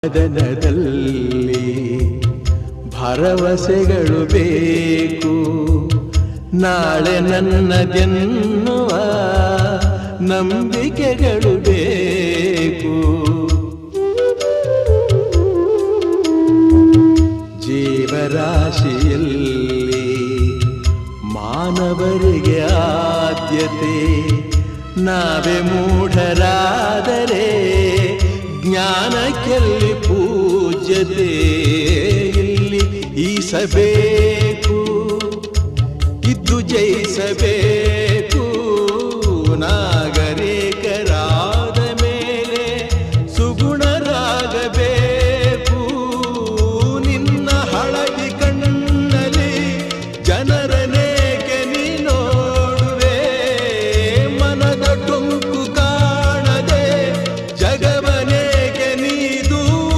ಮದನದಲ್ಲಿ ಭರವಸೆಗಳು ಬೇಕು, ನಾಳೆ ನನ್ನದೆನ್ನುವ ನಂಬಿಕೆಗಳು ಬೇಕು. ಜೀವರಾಶಿಯಲ್ಲಿ ಮಾನವರಿಗೆ ಆದ್ಯತೆ, ನಾವೇ ಮೂಢರಾದರೆ ಜ್ಞಾನಕ್ಕೆಲ್ಲಿ ಪೂಜ್ಯತೆ. ಇಲ್ಲಿ ಈಸಬೇಕು, ಇದ್ದು ಜಯಿಸಬೇಕು.